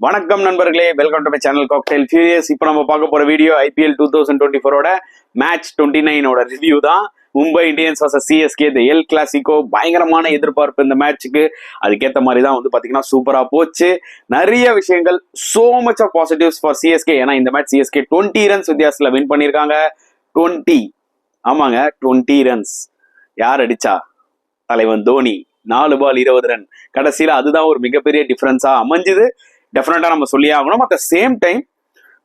வணக்கம் நண்பர்களே, welcome to my channel cocktail furious. இப்போ நம்ம பார்க்க போற வீடியோ ஐபிஎல் 2024 மேட்ச் 29 ரிவ்யூ தான். மும்பை இந்தியன்ஸ் vs சிஎஸ்கே தி எல் கிளாசிகோ. பயங்கரமான எதிர்பார்ப்பு இந்த மேட்சுக்கு. அதுக்கேற்ற மாதிரி தான் வந்து பார்த்தீங்கன்னா சூப்பராக போச்சு. நிறைய விஷயங்கள், so much of positives for CSK. ஏன்னா இந்த மேட்ச் சிஎஸ்கே 20 ரன்ஸ் வித்தியாசத்தில் வின் பண்ணியிருக்காங்க. 20, ஆமாங்க 20 ரன்ஸ். யார் அடிச்சா? தலைவன் தோனி. 4 பால் 20 ரன். கடைசியில் அதுதான் ஒரு மிகப்பெரிய டிஃபரன்ஸா அமைஞ்சுது. டெஃபினட்டா நம்ம சொல்லி ஆகணும். At the same time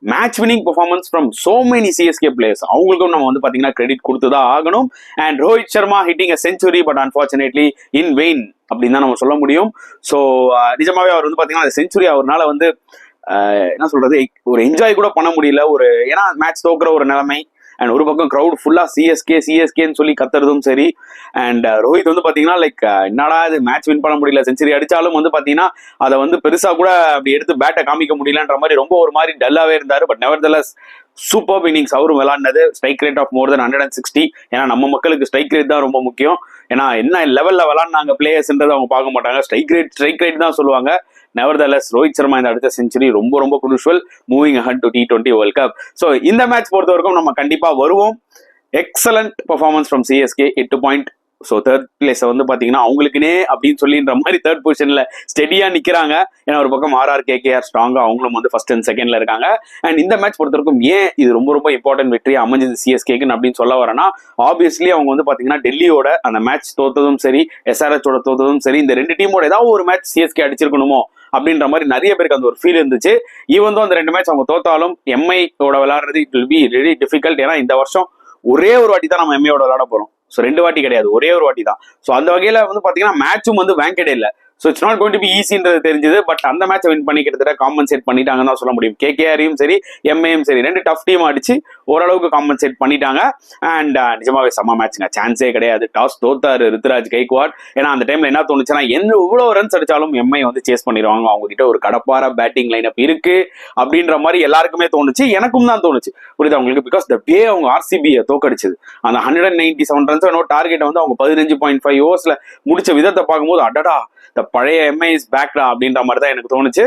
match winning performance from so many CSK players, அவங்களுக்கும் நம்ம வந்து பாத்தீங்கன்னா கிரெடிட் கொடுத்துதான் ஆகணும். And Rohit Sharma hitting a century, but unfortunately in vein அப்படின்னு தான் நம்ம சொல்ல முடியும். ஸோ நிஜமாவே அவர் வந்து பாத்தீங்கன்னா அந்த செஞ்சுரி அவர்னால வந்து என்ன சொல்றது, ஒரு என்ஜாய் கூட பண்ண முடியல. ஏன்னா மேட்ச் தோக்குற ஒரு நிலைமை. அண்ட் ஒரு பக்கம் க்ரௌட் ஃபுல்லா சிஎஸ்கேன்னு சொல்லி கத்துறதும் சரி. அண்ட் ரோஹித் வந்து பாத்தீங்கன்னா என்னடா இது மேட்ச் வின் பண்ண முடியல, செஞ்சுரி அடிச்சாலும் வந்து பாத்தீங்கன்னா அதை வந்து பெருசா கூட அப்படி எடுத்து பேட்டை காமிக்க முடியலன்ற மாதிரி ரொம்ப ஒரு மாதிரி டல்லாவே இருந்தாரு. பட் நெவர்தலஸ் சூப்பர் இன்னிங்ஸ் அவரும் விளையாடினது. ஸ்ட்ரைக் ரேட் ஆஃப் மோர் தென் 160. ஏன்னா நம்ம மக்களுக்கு ஸ்ட்ரைக் ரேட் தான் ரொம்ப முக்கியம். ஏன்னா என்ன லெவல்ல விளையாடினாங்க பிளேயர்ஸ்ன்றது அவங்க பார்க்க மாட்டாங்க, ஸ்ட்ரைக் ரேட் தான் சொல்லுவாங்க. நெவர்தலஸ் ரோஹித் சர்மா இந்த அடுத்த செஞ்சுரி ரொம்ப crucial moving ahead to T20 world cup. So இந்த மேட்ச் பொறுத்த வரைக்கும் நம்ம கண்டிப்பா வருவோம். Excellent performance from CSK, 8 point. So third பிளேஸை வந்து பார்த்தீங்கன்னா அவங்களுக்குனே அப்படின்னு சொல்லின்ற மாதிரி தேர்ட் பொசிஷனில் ஸ்டெடியாக நிற்கிறாங்க. ஏன்னா ஒரு பக்கம் KKR ஸ்ட்ராங்காக அவங்களும் வந்து ஃபர்ஸ்ட் அண்ட் செகண்டில் இருக்காங்க. அண்ட் இந்த மேட்ச் பொறுத்த வரைக்கும் ஏன் இது ரொம்ப இம்பார்ட்டன்ட் வெற்றியாக அமைஞ்சது சிஎஸ்கேக்குன்னு அப்படின்னு சொல்ல வரேன்னா, ஆப்வியஸ்லி அவங்க வந்து பார்த்தீங்கன்னா டெல்லியோட அந்த மேட்ச் தோத்ததும் சரி, SRHோட தோத்ததும் சரி, இந்த ரெண்டு டீமோட ஏதாவது ஒரு மேட்ச் சிஎஸ்கே அடிச்சிருக்கணுமோ அப்படின்ற மாதிரி நிறைய பேருக்கு அந்த ஒரு ஃபீல் இருந்துச்சு. ஈவன் தான் அந்த ரெண்டு மேட்ச் அவங்க தோத்தாலும் எம்ஐயோட விளையாடுறது it will be very difficult. ஏன்னா இந்த வருஷம் ஒரே ஒரு வாட்டி தான் நம்ம எம்ஐயோட விளையாட போறோம். ஸோ 2 வாட்டி கிடையாது, ஒரே ஒரு வாட்டி தான். ஸோ அந்த வகையில வந்து பாத்தீங்கன்னா மேட்சும் வந்து வேங்கடே இல்லை. So it's not going to be ஈஸின்றது தெரிஞ்சது. பட் அந்த மேட்சை வின் பண்ணி கிட்டத்தட்ட காம்பன்சேட் பண்ணிட்டாங்கன்னு தான் சொல்ல முடியும். KKRயும் சரி, எம்ஐயும் சரி, ரெண்டு டஃப் டீம் அடிச்சு ஓரளவுக்கு காம்பன்சேட் பண்ணிட்டாங்க. அண்ட் நிஜமாவே செம்ம மேட்ச்ங்க, சான்ஸே கிடையாது. டாஸ் தோத்தாரு ருத்ராஜ் கைக்வாட். ஏன்னா அந்த டைம்ல என்ன தோணுச்சுன்னா, எவ்வளவு ரன்ஸ் அடிச்சாலும் எம்ஐ வந்து சேஸ் பண்ணிடுவாங்க, அவங்க கிட்ட ஒரு கடப்பார பேட்டிங் லைனப் இருக்கு அப்படின்ற மாதிரி எல்லாருக்குமே தோணுச்சு. எனக்கும் தான் தோணுச்சு, புரியுது அவங்களுக்கு. பிகாஸ் த வே அவங்க RCBயை தோக்கடிச்சது, அந்த 197 ரன்ஸ் டார்கெட்டை வந்து அவங்க 15.5 ஓவர்ஸ்ல முடிச்ச விதத்தை பார்க்கும்போது அடடா, இந்த பழைய எம்ஐ இஸ் பேக்டா அப்படின்ற மாதிரி தான் எனக்கு தோணுச்சு.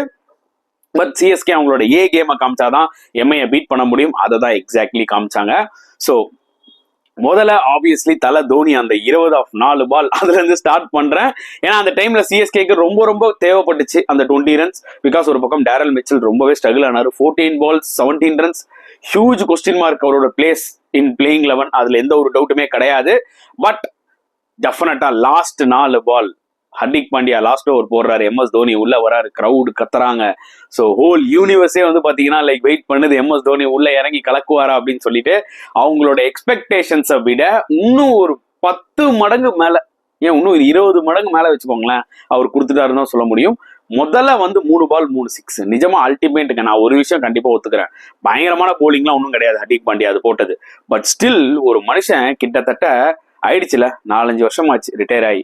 பட் சிஎஸ்கே அவங்களோட கேமை காமிச்சாதான் எம்ஐயை பீட் பண்ண முடியும். அதை தான் எக்ஸாக்ட்லி காமிச்சாங்க. ஸோ முதல்ல ஆப்வியஸ்லி தலை தோனி அந்த 20 ஆஃப் 4 பால் அதுல இருந்து ஸ்டார்ட் பண்றேன். ஏன்னா அந்த டைம்ல சிஎஸ்கேக்கு ரொம்ப தேவைப்பட்டுச்சு அந்த 20 ரன்ஸ். பிகாஸ் ஒரு பக்கம் டேரல் மிச்சல் ரொம்பவே ஸ்ட்ரகிள் ஆனாரு. 14 balls 17 runs. Huge question mark அவரோட பிளேஸ் இன் பிளேயிங் 11, அதுல எந்த ஒரு டவுட்டுமே கிடையாது. பட் டெஃபினட்டா last 4 ball Hardik Pandya last over போடுறாரு, MS தோனி உள்ள வராரு, கிரவுட் கத்துறாங்க. ஸோ ஹோல் யூனிவர்ஸே வந்து பாத்தீங்கன்னா வெயிட் பண்ணுது, MS தோனி உள்ள இறங்கி கலக்குவாரா அப்படின்னு சொல்லிட்டு. அவங்களோட எக்ஸ்பெக்டேஷன்ஸை விட இன்னும் ஒரு 10 மடங்கு மேல, ஏன் இன்னும் 20 மடங்கு மேல வச்சுக்கோங்களேன், அவர் கொடுத்துட்டாருன்னு தான் சொல்ல முடியும். முதல்ல வந்து 3 பால் 3 6 நிஜமா அல்டிமேட்டுங்க. நான் ஒரு விஷயம் கண்டிப்பா ஒத்துக்கிறேன், பயங்கரமான போலிங்லாம் ஒன்றும் கிடையாது ஹர்திக் பாண்டியா அது போட்டது. பட் ஸ்டில் ஒரு மனுஷன் கிட்டத்தட்ட ஆயிடுச்சுல 4-5 வருஷம் ஆச்சு ரிட்டையர் ஆகி.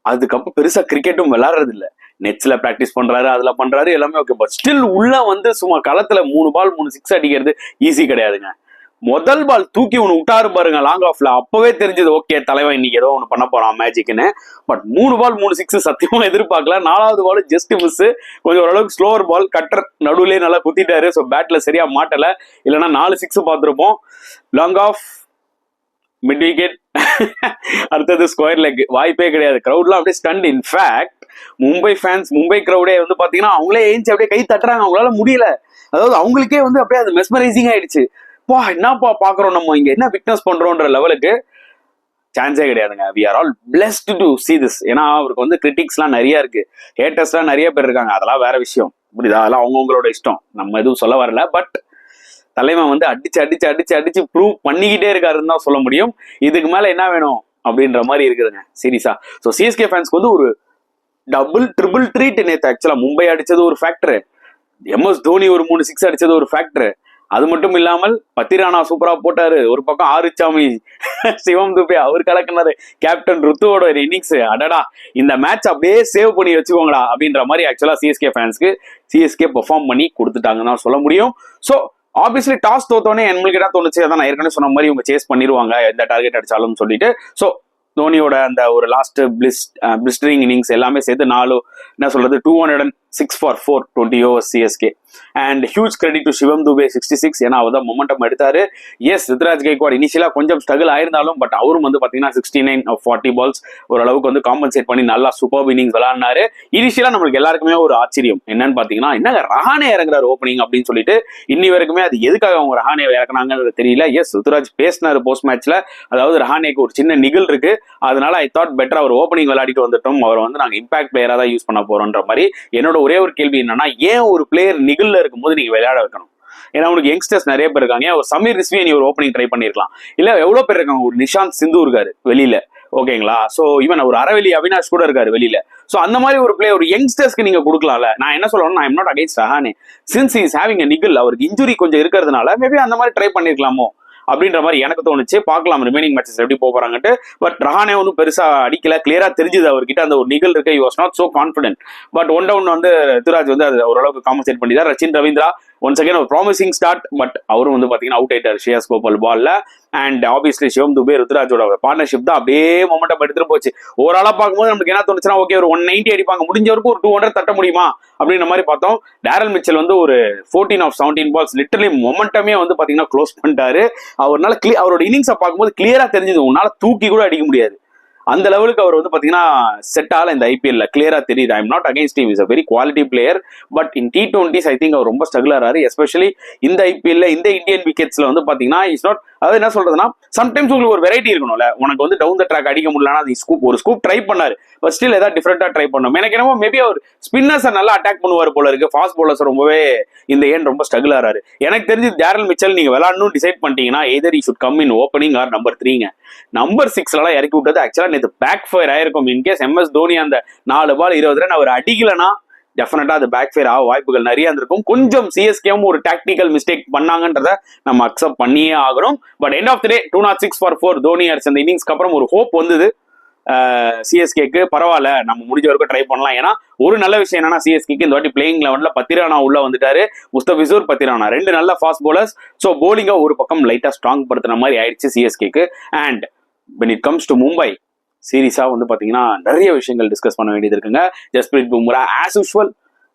அதுக்கப்புறம் பெருசா கிரிக்கெட்டும் விளையாடுறது இல்லை, நெட்ஸ்ல பிராக்டிஸ் பண்றாரு, அதுல பண்றாரு, எல்லாமே ஓகே. பட் ஸ்டில் உள்ள வந்து சும்மா களத்துல 3 பால் 3 6 அடிக்கிறது ஈஸி கிடையாதுங்க. முதல் பால் தூக்கி ஒன்று விட்டாரு பாருங்க லாங் ஆஃப்ல, அப்பவே தெரிஞ்சது ஓகே தலைவன் இன்னைக்கு ஏதோ ஒன்று பண்ண போறான் மேஜிக்னு. பட் 3 பால் 3 6 சத்தியமா எதிர்பார்க்கல. 4வது பால் ஜஸ்ட் மிஸ், கொஞ்சம் ஓரளவுக்கு ஸ்லோவர் பால், கட்டர் நடுவுலேயே நல்லா குத்திட்டாரு. ஸோ பேட்ல சரியா மாட்டல, இல்லைன்னா 4 6 பார்த்துருப்போம். லாங் ஆஃப், மிட் விக்கெட், அடுத்தது ஸ்கொயர் லெக், வாய்ப்பே கிடையாது. கிரௌட்லாம் அப்படியே stunned. In fact Mumbai fans, Mumbai கிரௌடே வந்து பாத்தீங்கன்னா அவங்களே ஏஞ்சி அப்படியே கை தட்டுறாங்க, அவங்களால முடியல. அதாவது அவங்களுக்கே வந்து அப்படியே அது மெஸ்மரைசிங் ஆயிடுச்சு. என்னப்பா பாக்குறோம் நம்ம இங்க, என்ன விட்னஸ் பண்றோம்ன்ற லெவலுக்கு. சான்ஸே கிடையாதுங்க. We are all blessed to see this. ஏன்னா அவருக்கு வந்து கிரிட்டிக்ஸ்லாம் நிறைய இருக்கு, ஹேட்டர்ஸ்லாம் நிறைய பேர் இருக்காங்க, அதெல்லாம் வேற விஷயம், புரியுதா? அதெல்லாம் அவங்கவுங்களோட இஷ்டம், நம்ம எதுவும் சொல்ல வரல. பட் தலைவன் வந்து அடிச்சு ப்ரூவ் பண்ணிக்கிட்டே இருக்காருன்னு தான் சொல்ல முடியும். இதுக்கு மேல என்ன வேணும் அப்படின்ற மாதிரி இருக்குதுங்க சீரியஸா. ஸோ சிஎஸ்கே ஃபேன்ஸ்க்கு வந்து ஒரு ட்ரிபிள் ட்ரீட் நேற்று. ஆக்சுவலா மும்பை அடிச்சது ஒரு ஃபேக்டர், MS தோனி ஒரு 3 6 அடிச்சது ஒரு ஃபேக்டர். அது மட்டும் இல்லாமல் பத்திரானா சூப்பரா போட்டாரு. ஒரு பக்கம் ஆறுச்சாமி, சிவம் துபே அவர் கலக்குனாரு, கேப்டன் ருத்துவோட ஒரு இன்னிங்ஸ். அடடா, இந்த மேட்ச் அப்படியே சேவ் பண்ணி வச்சுக்கோங்களா அப்படின்ற மாதிரி ஆக்சுவலா சிஎஸ்கே ஃபேன்ஸ்க்கு சிஎஸ்கே பெர்ஃபார்ம் பண்ணி கொடுத்துட்டாங்கன்னு தான் சொல்ல முடியும். ஸோ ஆப்வியஸ்லி டாஸ் தோத்தோடனே எங்களுக்கு என்ன தோணுச்சு, அதான் நான் ஏற்கனவே சொன்ன மாதிரி இவங்க சேஸ் பண்ணிடுவாங்க எந்த டார்கெட் அடிச்சாலும் சொல்லிட்டு. ஸோ தோனியோட அந்த ஒரு லாஸ்ட் பிளிஸ்டரிங் இன்னிங்ஸ் எல்லாமே சேர்த்து 4 என்ன சொல்றது 200 6 for 4 20 overs CSK. And huge credit to Shivam Dube 66. ஏன்னா அவர் தான் மொமெண்டம் எடுத்தாரு. எஸ், ருத்ராஜ் கைக்வாட் இனிஷியலா கொஞ்சம் ஸ்ட்ரகிள் ஆயிருந்தாலும் பட் அவரும் வந்து பாத்தீங்கன்னா 69 of 40 balls ஓரளவுக்கு வந்து காம்பன்சேட் பண்ணி நல்லா சூப்பர் இன்னிங்ஸ் விளையாடினாரு. இனிஷியலா நம்மளுக்கு எல்லாருக்குமே ஒரு ஆச்சரியம் என்னன்னு பாத்தீங்கன்னா, என்னங்க ரஹானே இறங்குறாரு ஓப்பனிங் அப்படின்னு சொல்லிட்டு. இன்னி வரைக்குமே அது எதுக்காக அவங்க ரஹானே இறக்குனாங்கன்னு தெரியல. எஸ், ருத்ராஜ் பேசினாரு போஸ்ட் மேட்ச்ல, அதாவது ரஹானேக்கு ஒரு சின்ன நிகழ் இருக்கு, அதனால ஐ தாட் பெட்டர் அவர் ஓப்பனிங் விளையாடிட்டு வந்துட்டோம், அவர் வந்து நாங்க இம்பாக்ட் பிளேயரா தான் யூஸ் பண்ண போறோம்ன்ற மாதிரி. என்னோட ஒரே ஒரு கேள்வி என்னன்னா, ஏன் ஒரு பிளேயர் நிகழ்ல இருக்கும்போது நீங்க விளையாட வைக்கணும்? ஏன்னா உனக்கு யங்ஸ்டர்ஸ் நிறைய பேர் இருக்காங்க. ஒரு சமீர் ரிஸ்வியை நீ ஒரு ஓப்பனிங் ட்ரை பண்ணிருக்கலாம். இல்ல எவ்வளவு பேர் இருக்காங்க, ஒரு நிஷாந்த் சிந்து இருக்காரு வெளியில, ஓகேங்களா? சோ ஈவன் ஒரு அரவெளி அவினாஷ் கூட இருக்காரு வெளியில. சோ அந்த மாதிரி ஒரு பிளேயர் ஒரு யங்ஸ்டர்ஸ்க்கு நீங்க கொடுக்கலாம்ல. நான் என்ன சொல்லணும், நான் M not against Rahane, since is having a niggle, அவருக்கு இன்ஜுரி கொஞ்சம் இருக்கிறதுனால மேபி அந்த மாதிரி ட்ரை பண்ணிருக்கலாமோ அப்படின்ற மாதிரி எனக்கு தோணுச்சு. பார்க்கலாம் ரிமைனிங் மேட்சஸ் எப்படி போறாங்கட்டு. பட் ரஹானே ஒன்றும் பெருசா அடிக்கல, கிளியரா தெரிஞ்சது அவர்கிட்ட அந்த ஒரு நிகழ் இருக்கு. Was not so confident. But one down வந்து ருத்துராஜ் வந்து அது ஓரளவுக்கு காம்பன்சேட் பண்ணிட்டார். ரச்சின் ரவீந்திரா ஒன்ஸ் அகேன் ஒரு ப்ராமிசிங் ஸ்டார்ட், பட் அவரும் வந்து பாத்தீங்கன்னா அவுட் ஆயிட்டார் ஷ்ரேயாஸ் கோபால் பால்ல. அண்ட் ஆப்வியஸ்லி சிவம் துபே ருத்ராஜோட பார்ட்னர்ஷிப் தான் அப்படியே மொமெண்டம் எடுத்துட்டு போச்சு. ஓவராலா பார்க்கும்போது நமக்கு என்ன தோணுச்சுன்னா, ஓகே ஒரு 190 அடிப்பாங்க, முடிஞ்சவருக்கு ஒரு 200 தட்ட முடியுமா அப்படின்ற மாதிரி பார்த்தோம். டேரல் மிச்சல் வந்து ஒரு 14 of 17 balls லிட்டரலி மொமெண்டமே வந்து பாத்தீங்கன்னா க்ளோஸ் பண்ணிட்டாரு. அவரால் அவரோட இன்னிங்ஸை பார்க்கும்போது கிளியரா தெரிஞ்சது, உன்னால தூக்கி கூட அடிக்க முடியாது, அந்த லெவலுக்கு அவர் வந்து பாத்தீங்கன்னா செட் ஆகல இந்த ஐபிஎல்ல, கிளியரா தெரியுது. I am not against him, is a very quality player. But in T20s I think அவர் ரொம்ப ஸ்ட்ரகிள் ஆறாரு. எஸ்பெஷலி இந்த ஐபிஎல்ல இந்த இந்தியன் விக்கெட்ஸ்ல வந்து பாத்தீங்கன்னா இஸ் நாட், அதாவது என்ன சொல்றதுன்னா, சம்டைம்ஸ் உங்களுக்கு ஒரு வெரைட்டி இருக்கணும்ல. உனக்கு வந்து டவுன் த ட்ராக் அடிக்க முடியலன்னா அது ஒரு ஸ்கூப் ட்ரை பண்ணாரு, பட் ஸ்டில் ஏதாவது டிஃபரெண்டா ட்ரை பண்ணணும். எனக்கு என்னமோ மேபி அவர் ஸ்பின்னர்ஸை நல்லா அட்டாக் பண்ணுவார் போல இருக்கு. ஃபாஸ்ட் பவுலர்ஸ் ரொம்பவே இந்த ஏன் ரொம்ப ஸ்ட்ரகிள் ஆறாரு. எனக்கு தெரிஞ்சு டேரல் மிச்சல் நீங்க விளையாடணும் டிசைட் பண்ணிட்டீங்கன்னா either you should come in opening or number 3ங்க. நம்பர் 6 இறக்கி விட்டது ஆக்சுவலா நேற்று பேக் ஃபயர் ஆயிருக்கும். இன்கேஸ் MS தோனி அந்த 4 பால் 20 ரன் அவர் அடிக்கலனா டெஃபினட்டா அது பேக் ஃபயர் ஆக வாய்ப்புகள் நிறைய இருந்திருக்கும். கொஞ்சம் சிஎஸ்கேவும் ஒரு டாக்டிக்கல் மிஸ்டேக் பண்ணாங்கன்றத நம்ம அக்செப்ட் பண்ணியே ஆகணும். But end of the day 206 for 4 Dhoni அடிச்ச அந்த இன்னிங்ஸ்க்கு அப்புறம் ஒரு ஹோப் வந்தது சிஎஸ்கேக்கு. பரவாயில்ல, நம்ம முடிஞ்ச வரைக்கும் ட்ரை பண்ணலாம். ஏன்னா ஒரு நல்ல விஷயம் என்னன்னா, சிஎஸ்கேக்கு இந்த வாட்டி பிளேயிங் லெவன்ல பத்திரானா உள்ள வந்துட்டாரு, முஸ்தபிசூர் பத்திரானா 2 நல்ல ஃபாஸ்ட் பவுலர்ஸ். ஸோ போலிங்கா ஒரு பக்கம் லைட்டா ஸ்ட்ராங் படுத்துன மாதிரி ஆயிடுச்சு சிஎஸ்கேக்கு. And when it comes to Mumbai சீரீஸா வந்து பாத்தீங்கன்னா நிறைய விஷயங்கள் டிஸ்கஸ் பண்ண வேண்டியது இருக்குங்க. Jasprit Bumrah as usual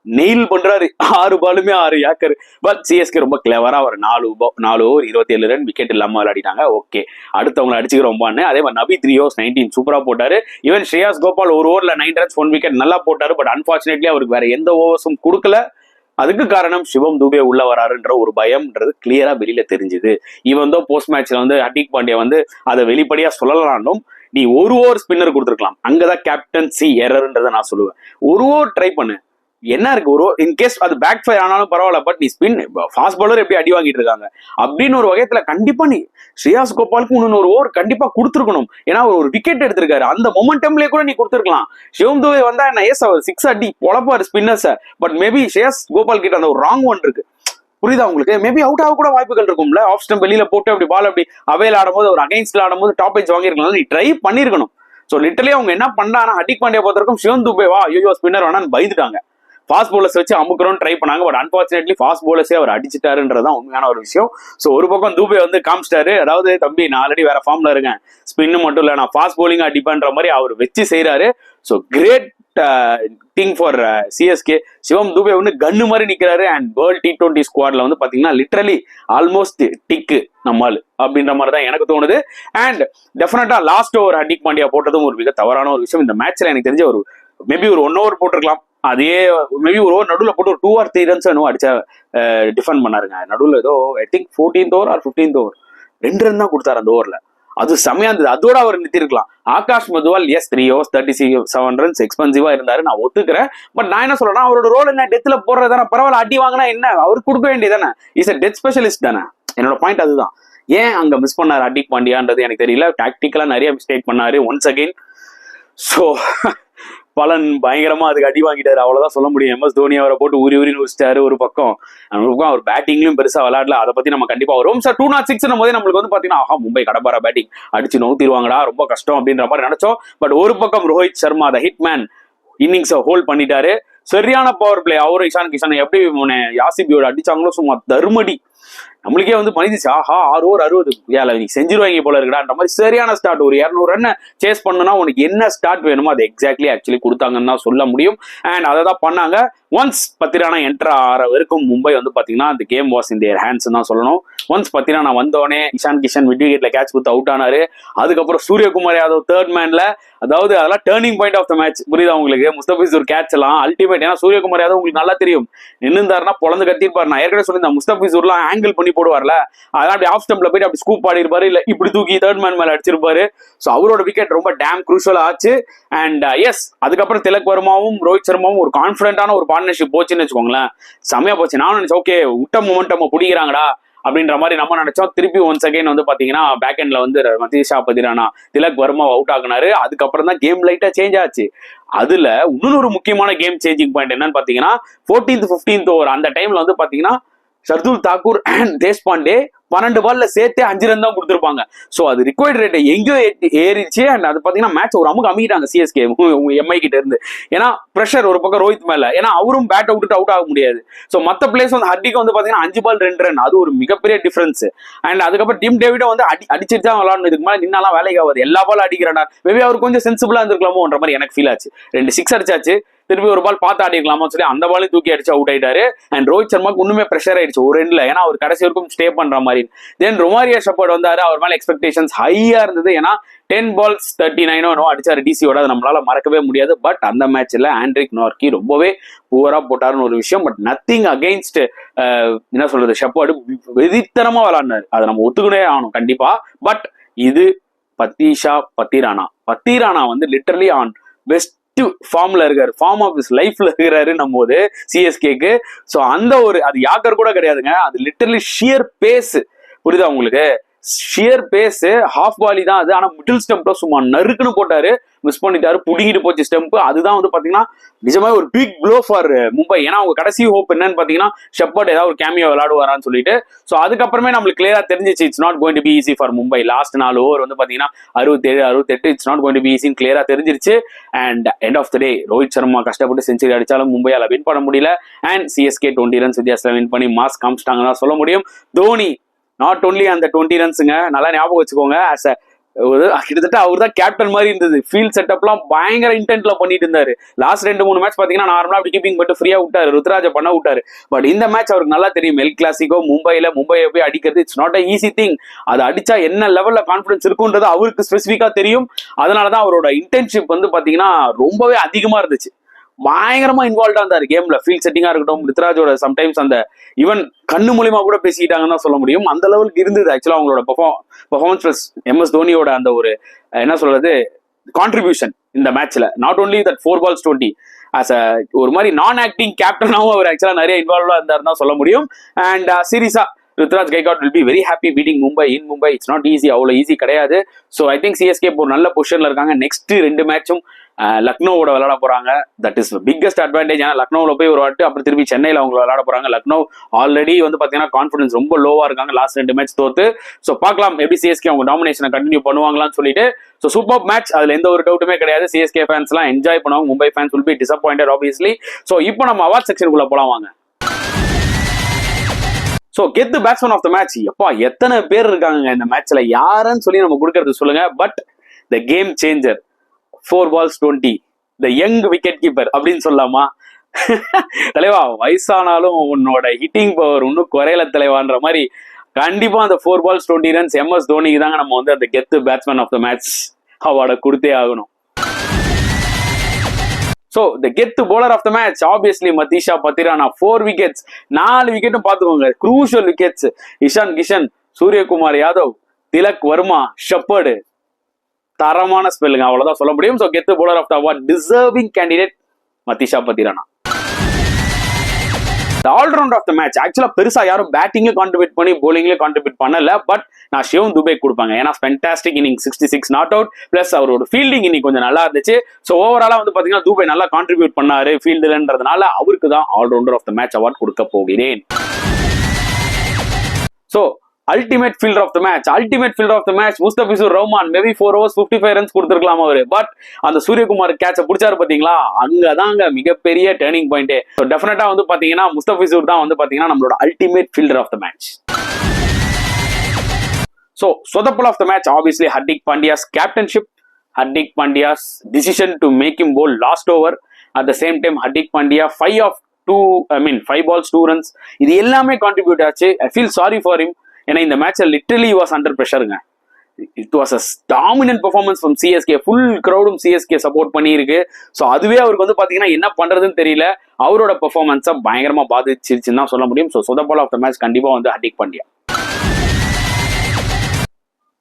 nail பண்றாரு, 6 பாலுமே 6 யாக்கர். பட் சிஎஸ்கே ரொம்ப கிளவரா ஒரு 4 ஓவர் 27 ரன் விக்கெட் இல்லாம விளையாடிட்டாங்க. ஓகே, அடுத்தவங்களை அடிச்சுக்கிறோம்பான்னு. அதே மாதிரி நபி 3 overs 19 சூப்பரா போட்டாரு. ஈவன் ஷ்ரேயாஸ் கோபால் ஒரு ஓவர்ல 9 runs 1 wicket நல்லா போட்டாரு. பட் அன்பார்ச்சுனேட்லி அவருக்கு வேற எந்த ஓவர்ஸும் கொடுக்கல. அதுக்கு காரணம் சிவம் துபே உள்ள வராருன்ற ஒரு பயம்ன்றது கிளியரா வெளியில தெரிஞ்சுது. இவன் தான் போஸ்ட் மேட்ச்ல வந்து ஹர்திக் பாண்டியா வந்து அதை வெளிப்படையா சொல்லலாண்டும், நீ ஒரு ஓவர் ஸ்பின்னர் கொடுத்துருக்கலாம், அங்கதான் கேப்டன்சி எரர்ன்றதை நான் சொல்லுவேன். ஒரு ஓவர் ட்ரை பண்ணு, என்ன இருக்கு ஒரு இன்கேஸ் அது பேக் ஃபயர் ஆனாலும் பரவாயில்ல, பட் நீ ஸ்பின் ஃபாஸ்ட் பவுலர் எப்படி அடி வாங்கிட்டு இருக்காங்க அப்படின்னு ஒரு வகையத்துல கண்டிப்பா நீ ஷ்ரேயாஸ் கோபாலுக்கு இன்னொரு ஓவர் கண்டிப்பா கொடுத்துருக்கணும். ஏன்னா ஒரு விக்கெட் எடுத்திருக்காரு, அந்த மொமெண்டம்லயே கூட நீ கொடுத்துருக்கலாம். சிவம் துபே வந்தா என்ன ஏஸ் அவர் 6 அடி பொழப்பாரு ஸ்பின்னர்ஸ. பட் மேபி ஷ்ரேயாஸ் கோபால் கிட்ட அந்த ஒரு ராங் ஒன் இருக்கு, புரியுதா உங்களுக்கு? மேபி அவுட் ஆக கூட வாய்ப்புகள் இருக்கும்ல. ஆஃப் ஸ்டம்ப் வெளியில போட்டு அப்படி பால் அப்படி அவையில் ஆடும்போது ஒரு அகைன்ஸ்ட்ல ஆடும்போது டாப் ஏஜ் வாங்கிருக்கலாம், நீ ட்ரை பண்ணிருக்கணும். ஸோ லிட்டரலி அவங்க என்ன பண்ணாங்கன்னா, ஹர்திக் பாண்டியா பொறுத்தவரைக்கும் சிவம் துபேவா ஐயோ ஸ்பின்னர் வேணான்னு பயந்துட்டாங்க. ஃபாஸ்ட் பவுலர்ஸ் வச்சு அமுக்குறோம் ட்ரை பண்ணாங்க. பட் அன்பார்ச்சுனேட்லி ஃபாஸ்ட் பவுலர்ஸே அவர் அடிச்சுட்டாருன்றதான் உண்மையான ஒரு விஷயம். ஸோ ஒரு பக்கம் துபே வந்து காமிச்சிட்டாரு, அதாவது தம்பி நான் ஆல்ரெடி வேற ஃபார்ம்ல இருக்கேன், ஸ்பின்னு மட்டும் இல்லை நான் ஃபாஸ்ட் பவுலிங் அடிப்பேன்ற மாதிரி அவர் வச்சு செய்யறாரு. So great thing for CSK. Shivam Dube வந்து கன்னு மாதிரி நிக்கிறாரு. அண்ட் வேர்ல்ட் T20 ஸ்குவாட்ல வந்து பாத்தீங்கன்னா லிட்டரலி ஆல்மோஸ்ட் டிக்கு நம்மால் அப்படின்ற மாதிரி தான் எனக்கு தோணுது. அண்ட் டெஃபினட்டா லாஸ்ட் ஓவர் ஹர்திக் பாண்டியா போட்டதும் ஒரு மிக தவறான ஒரு விஷயம். இந்த மேட்ச்ல எனக்கு தெரிஞ்ச ஒரு மேபி ஒரு 1 over போட்டிருக்கலாம். அதே மேபி ஒரு ஓவர் நடுவில் போட்டு ஒரு 2 or 3 runs என்னவோ அடிச்சா டிஃபெண்ட் பண்ணாருங்க. நடுவில் ஏதோ I think 14th over or 15th over 2 run தான் கொடுத்தாரு அந்த ஓவர்ல. அது செமையா இருந்தது. அதோட அவர் நிறுத்திருக்கலாம். ஆகாஷ் மதுவால் எஸ் 3 overs 37 runs எக்ஸ்பென்சிவா இருந்தாரு, நான் ஒத்துக்கிறேன். பட் நான் என்ன சொல்றேன்னா, அவரோட ரோல் என்ன, டெத்ல போடுறதானே, பரவாயில்ல அடி வாங்கினா என்ன, அவருக்கு கொடுக்க வேண்டியதானே, இஸ் a டெத் ஸ்பெஷலிஸ்ட் தானே. என்னோட பாயிண்ட் அதுதான். ஏன் அங்க மிஸ் பண்ணாரு ஹர்திக் பாண்டியான்றது எனக்கு தெரியல. டாக்டிக்கலா நிறைய மிஸ்டேக் பண்ணாரு ஒன்ஸ் அகெயின். ஸோ பலன் பயங்கரமா அதுக்கு அடி வாங்கிட்டாரு, அவ்வளவுதான் சொல்ல முடியும். MS தோனி அவரை போட்டு ஊறி நுரிச்சிட்டாரு. ஒரு பக்கம் அவர் பேட்டிங்லயும் பெருசா விளையாடல, அதை பத்தி நம்ம கண்டிப்பா வரும். சார் 206 போதே நம்மளுக்கு வந்து பாத்தீங்கன்னா, ஆஹா மும்பை கடப்பாரா பேட்டிங் அடிச்சு நோத்திடுவாங்கடா, ரொம்ப கஷ்டம் அப்படின்ற மாதிரி நினைச்சோம். பட் ஒரு பக்கம் ரோஹித் சர்மா த ஹிட்மேன் இன்னிங்ஸை ஹோல்ட் பண்ணிட்டாரு. சரியான பவர் பிளே. அவரும் இஷான் கிஷன் எப்படி யாசிபியோட அடிச்சாங்களோ சும்மா தருமடி. நம்மளுக்கே வந்து பண்ணிச்சு, ஆஹா 6 ஓவர் 60 ஏல நீ செஞ்சிருவாங்க போல இருக்குடான்ற மாதிரி சரியான ஸ்டார்ட். ஒரு 200 ரன் சேஸ் பண்ணுனா உனக்கு என்ன ஸ்டார்ட் வேணுமோ அது எக்ஸாக்ட்லி ஆக்சுவலி கொடுத்தாங்கன்னு தான் சொல்ல முடியும். அண்ட் அதை தான் பண்ணாங்க. ஒன்ஸ் பத்திரானா என்டர் ஆகிற வரைக்கும் மும்பை வந்து பாத்தீங்கன்னா அந்த game was in their hands தான் சொல்லணும். ஒன்ஸ் பத்திரானா வந்தோடனே இஷான் கிஷன் மிட் விக்கெட்ல கேட்ச் கொடுத்து அவுட் ஆனாரு. அதுக்கப்புறம் சூரியகுமார் யாதவ் தேர்ட் மேன்ல, அதாவது அதெல்லாம் turning point of the match. புரியுதா உங்களுக்கு? முஸ்தபிசூர் கேட்ச் எல்லாம் அல்டிமேட். ஏன்னா சூரியகுமார் யாதவ் உங்களுக்கு நல்லா தெரியும், நின்றுந்தாருன்னா பொழந்து கத்திருப்பாரு. நான் ஏற்கனவே சொல்லியிருந்தேன், முஸ்தபிசூர்லாம் ஆங்கிள் பண்ணி போடுவார்ல, அதெல்லாம் அப்படி ஆஃப் ஸ்டம்ப்ல போயிட்டு அப்படி ஸ்கூப் ஆடிருப்பாரு, இல்ல இப்படி தூக்கி தேர்ட் மேன் மேல அடிச்சிருப்பாரு. ஸோ அவரோட விக்கெட் ரொம்ப டேம் குரூஷியல் ஆச்சு. அண்ட் எஸ், அதுக்கப்புறம் திலக் வர்மாவும் ரோஹித் சர்மாவும் ஒரு கான்பிடண்டான ஒரு பார்ட்னர்ஷிப் போச்சுன்னு வச்சுக்கோங்களேன். செம்மையா போச்சு. நானும் நினைச்சேன், ஓகே விட்ட மொமெண்டம் பிடிக்கிறாங்கடா அப்படின்ற மாதிரி நம்ம நினைச்சோம். திருப்பி ஒன்ஸ் அகைன் வந்து பாத்தீங்கன்னா பேக் எண்ட்ல வந்து மதீஷா பத்திரானா திலக் வர்மா அவுட் ஆகினாரு. அதுக்கப்புறம் தான் கேம் லைட்டா சேஞ்ச் ஆச்சு. அதுல இன்னொரு முக்கியமான கேம் சேஞ்சிங் பாயிண்ட் என்னன்னு பாத்தீங்கன்னா 14th 15th ஓவர் அந்த டைம்ல வந்து பாத்தீங்கன்னா ஷர்துல் தாக்கூர் அண்ட் தேஷ்பாண்டே 12 பால்ல சேர்த்தே 5 ரன் தான் கொடுத்துருப்பாங்க. ஸோ அது ரிக்வயர்ட் ரேட் எங்கேயோ ஏறிச்சு. அண்ட் அது பாத்தீங்கன்னா மேட்ச் ஒரு அமுக்கு அமுக்கிட்டாங்க சிஎஸ்கே எம்ஐ கிட்ட இருந்து. ஏன்னா ப்ரெஷர் ஒரு பக்கம் ரோஹித் மேல, ஏன்னா அவரும் பேட் விட்டுட்டு அவுட் ஆக முடியாது. ஸோ மற்ற பிளேஸ் வந்து ஹர்டிக்கு வந்து பாத்தீங்கன்னா 5 பால் 2 ரன், அது ஒரு மிகப்பெரிய டிஃபரன்ஸ். அண்ட் அதுக்கப்புறம் டீம் டேவிடும் வந்து அடிச்சிட்டு தான் விளாடணும். இதுக்கு மேலே நின்னாலாம் வேலைக்கு ஆகாது, எல்லா பாலும் அடிக்கிறானா, மேபி அவர் கொஞ்சம் சென்சிபிளா இருந்திருக்கலாமோன்ற மாதிரி எனக்கு ஃபீல் ஆச்சு. 2 6 அடிச்சாச்சு, திருப்பி ஒரு பால் பார்த்து ஆடிக்கலாமா சொல்லி அந்த பாலையும் தூக்கி அடிச்சு அவுட் ஆயிட்டாரு. அண்ட் ரோஹித் சர்மாக்கு இன்னுமே ப்ரெஷர் ஆயிடுச்சு ஒரு எண்ட்ல, ஏன்னா அவர் கடைசி வரைக்கும் ஸ்டே பண்ற மாதிரி. தென் ரொமாரியா ஷெப்பர்ட் வந்தாரு, அவர் மேல எக்ஸ்பெக்டேஷன்ஸ் ஹையா இருந்தது. ஏன்னா 10 balls 39 அடிச்சாரு டிசியோட, அது நம்மளால மறக்கவே முடியாது. பட் அந்த மேட்ச்ல ஆண்ட்ரிக் நார்கி ரொம்பவே புவரா போட்டாருன்னு ஒரு விஷயம். பட் நத்திங் அகெயின்ஸ்ட் என்ன சொல்றது, ஷெப்பர்டு வெறித்தனமா விளாடினாரு, அதை நம்ம ஒத்துக்கவே ஆகணும் கண்டிப்பா. பட் இது பத்திரானா வந்து லிட்டரலி ஆன் பெஸ்ட் ஃபார்ம்ல இருக்காரு, ஃபார்ம் ஆஃப் ஹிஸ் லைஃப்ல இருக்கிறாரு நம்ம போது சிஎஸ்கேக்கு. ஸோ அந்த ஒரு அது யாக்கர் கூட கிடையாதுங்க, அது லிட்டரலி ஷியர் பேஸ். புரியுதா உங்களுக்கு? ஷியர் பேஸ், ஹாஃப் பாலி தான் அது. ஆனா மிடில் ஸ்டெம்ப்ல சும்மா நறுக்குன்னு போட்டாரு, மிஸ் பண்ணிட்டாரு, புடிங்கிட்டு போச்சு ஸ்டெம்ப். அதுதான் வந்து பாத்தீங்கன்னா நிஜமாவே ஒரு பிக் ப்ளோ ஃபார் மும்பை. ஏன்னா அவங்க கடைசி ஹோப் என்னன்னு பாத்தீங்கன்னா ஷெப்பர்ட் ஏதாவது ஒரு கேமியோ விளையாடுவாரான்னு சொல்லிட்டு. ஸோ அதுக்கப்புறமே நம்மளுக்கு கிளியரா தெரிஞ்சிச்சு, it's not going to be easy for Mumbai. Last 4 over வந்து பாத்தீங்கன்னா 67 68 it's not going to be ஈஸின்னு கிளியரா தெரிஞ்சிருச்சு. And end of the day Rohit Sharma கஷ்டப்பட்டு செஞ்சுரி அடிச்சாலும் மும்பையால வின் பண்ண முடியல. அண்ட் சிஎஸ்கே 20 ரன்ஸ் வித்தியாசத்துல வின் பண்ணி மாஸ் காமிச்சிட்டாங்கன்னு தான் சொல்ல முடியும். தோனி நாட் ஒன்லி அந்த 20 ரன்ஸுங்க, நல்லா ஞாபகம் வச்சுக்கோங்க, கிட்டத்தட்ட அவர் தான் கேப்டன் மாதிரி இருந்தது. ஃபீல்ட் செட்டப்லாம் பயங்கர இன்டென்ட்ல பண்ணிட்டு இருந்தாரு. லாஸ்ட் 2-3 மேட்ச் பாத்தீங்கன்னா நார்மலா அப்படி கீப்பிங் பட்டு ஃப்ரீயா விட்டாரு, ருத்ராஜ பண்ண விட்டாரு. பட் இந்த மேட்ச் அவருக்கு நல்லா தெரியும், எல் கிளாசிக்கோ மும்பையை போய் அடிக்கிறது it's not a easy thing. அது அடிச்சா என்ன லெவல்ல கான்பிடன்ஸ் இருக்குன்றது அவருக்கு ஸ்பெசிஃபிக்கா தெரியும். அதனாலதான் அவரோட இன்டென்ஷிப் வந்து பாத்தீங்கன்னா ரொம்பவே அதிகமா இருந்துச்சு. பயங்கரமா இன்வால்வ்டா இருந்தாரு கேம்ல, ஃபீல்ட் செட்டிங்கா இருக்கட்டும், ருத்ராஜோட சம்டைம்ஸ் அந்த ஈவன் கண்ணு மூலியமா கூட பேசிக்கிட்டாங்கன்னு தான் சொல்ல முடியும். அந்த லெவலுக்கு இருந்தது ஆக்சுவலா அவங்களோட பெர்ஃபார்மன்ஸ் பிளஸ் எம்எஸ் தோனியோட அந்த ஒரு என்ன சொல்றது கான்ட்ரிபியூஷன் இந்த மேட்ச்ல. Not only that 4 balls 20 as a ஒரு மாதிரி நான் ஆக்டிங் கேப்டனாவும் அவர் ஆக்சுவலா நிறைய இன்வால்வ்டா இருந்தாருன்னு தான் சொல்ல முடியும். அண்ட் சீரியஸா Ruturaj Gaikwad will be very happy beating Mumbai in Mumbai. It's not easy, அவ்வளோ ஈஸி கிடையாது. ஸோ ஐ திங்க் சிஎஸ்கே இப்போ ஒரு நல்ல பொசிஷன்ல இருக்காங்க. நெக்ஸ்ட் 2 மேட்சும் லக்னோவோட விளையாட போறாங்க. That is biggest advantage. ஏன்னா லக்னோவில் போய் ஒரு வாட்டு, அப்புறம் திருப்பி சென்னையில் அவங்க விளையாட போறாங்க. லக்னோ ஆல்ரெடி வந்து பாத்தீங்கன்னா கான்ஃபிடன்ஸ் ரொம்ப லோவா இருக்காங்க, லாஸ்ட் 2 மேட்ச் தோத்து. ஸோ பார்க்கலாம் எப்படி சிஎஸ்கே அவங்க டாமினேஷனை கண்டினியூ பண்ணுவாங்களான்னு சொல்லிட்டு. ஸோ சூப்பர் மேட்ச், அதுல எந்த ஒரு டவுட்டுமே கிடையாது. சிஎஸ்கே ஃபேன்ஸ் எல்லாம் என்ஜாய் பண்ணுவாங்க, Mumbai fans will be disappointed obviously. So இப்போ நம்ம அவார்ட் செக்ஷனுக்குள்ள போலாம் வாங்க. So get the batsman of the match. எப்பா எத்தனை பேர் இருக்காங்க இந்த மேட்ச்ல, யாருன்னு சொல்லி நம்ம கொடுக்கறது சொல்லுங்க. But the game changer 4 balls 20, the young wicket keeper அப்படின்னு சொல்லலாமா? தலைவா வயசானாலும் உன்னோட ஹிட்டிங் பவர் இன்னும் குறையல தலைவான்ற மாதிரி கண்டிப்பா அந்த 4 balls 20 runs எம்எஸ் தோனிக்கு தாங்க நம்ம வந்து அந்த கெத் பேட்ஸ்மேன் ஆஃப் த மேட்ச் அவார்டை கொடுத்தே ஆகணும். So the get to bowler of the match obviously Matisha Patirana, 4 wickets, 4 விக்கெட்டும் பாத்துக்கோங்க, crucial wickets. Ishan Kishan, Suryakumar Yadav, Tilak Varma, shepherd, தரமான ஸ்பெல்லுங்க, அவ்வளவுதான் சொல்ல முடியும். So get the bowler of the award, deserving candidate Matisha Patirana. All round of the match actually பெருசா யாரும் பேட்டிங்ல contribute பண்ணி போலிங்ல contribute பண்ணல. பட் நான் ஷிவம் துபே கொடுப்பாங்க, ஏன்னா fantastic inning 66 not out, plus அவரோட ஃபீல்டிங் இன்னைக்கு கொஞ்சம் நல்லா இருந்துச்சு. ஸோ ஓவராலா வந்து பாத்தீங்கன்னா துபே நல்லா கான்ட்ரிபியூட் பண்ணாரு ஃபீல்டுலன்றதுனால அவருக்கு தான் all rounder of the match award கொடுக்க போகிறேன். So ultimate fielder of the match Mustafizur Rahman. Maybe 4 overs 55 runs கொடுத்துருக்கலாம் அவரு. பட் அந்த சூரியகுமார் கேட்ச பிடிச்சாரு பாத்தீங்களா, அங்கதாங்க மிகப்பெரிய டேர்னிங் பாயிண்ட். டெஃபினட்டா வந்து பாத்தீங்கன்னா முஸ்தபிசூர் தான் வந்து பாத்தீங்கன்னா நம்மளோட ultimate fielder of the match. So சொதப்பல் of the match obviously Hardik Pandya's captaincy, Hardik Pandya's decision to make him bowl last over. At the same time Hardik Pandya 5 balls 2 runs இது எல்லாமே கான்ட்ரிபியூட் ஆச்சு. I feel sorry for him. ஏன்னா இந்த மேட்ச்ல லிட்டரலி வாஸ் அண்டர் ப்ரெஷருங்க. It was a dominant performance from CSK. Full கிரௌடும் CSK support பண்ணியிருக்கு. So அதுவே அவருக்கு வந்து பாத்தீங்கன்னா என்ன பண்றதுன்னு தெரியல. அவரோட பெர்ஃபார்மன்ஸை பயங்கரமா பாதிச்சிருச்சுன்னு தான் சொல்ல முடியும். ஸோ சொதப்பல் ஆஃப் த மேட்ச் கண்டிப்பா வந்து Hardik Pandya.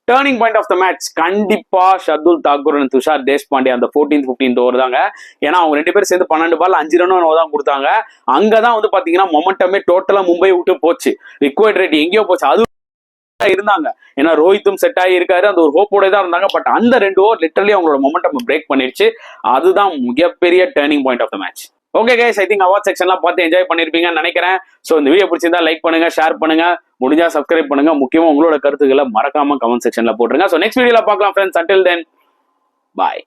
Turning point of the match கண்டிப்பா ஷர்துல் தாக்கூர் அண்ட் துஷார் தேஷ்பாண்டே அந்த 14th 15th ஓவர் தாங்க. ஏன்னா அவங்க 2 பேரும் சேர்ந்து 12 பால் 5 ரன் தான் கொடுத்தாங்க. அங்கதான் வந்து பாத்தீங்கன்னா மொமெண்டமே டோட்டலா மும்பை விட்டு போச்சு. ரிக்வயர்ட் ரேட் எங்கேயோ போச்சு. அது இருந்தாங்க ஏன்னா ரோஹித்தும் செட் ஆகி இருக்காரு, அந்த ஒரு ஹோப்போட தான் இருந்தாங்க. பட் அந்த 2 ஓவர் லிட்டரலி அவங்களோட மொமெண்டம் பிரேக் பண்ணிருச்சு. அதுதான் மிகப்பெரிய turning point of the match. Okay guys, I think award செக்ஷன்லாம் பார்த்து என்ஜாய் பண்ணிருப்பீங்கன்னு நினைக்கிறேன். ஸோ இந்த வீடியோ பிடிச்சிருந்தா லைக் பண்ணுங்க, ஷேர் பண்ணுங்க, முடிஞ்சா சப்ஸ்கிரைப் பண்ணுங்க. முக்கியமா உங்களோட கருத்துக்களை மறக்காம கமெண்ட் செக்ஷன்ல போட்டுருங்க. ஸோ நெக்ஸ்ட் வீடியோல பார்க்கலாம் ஃப்ரெண்ட்ஸ். அன்டில் தென் பாய்.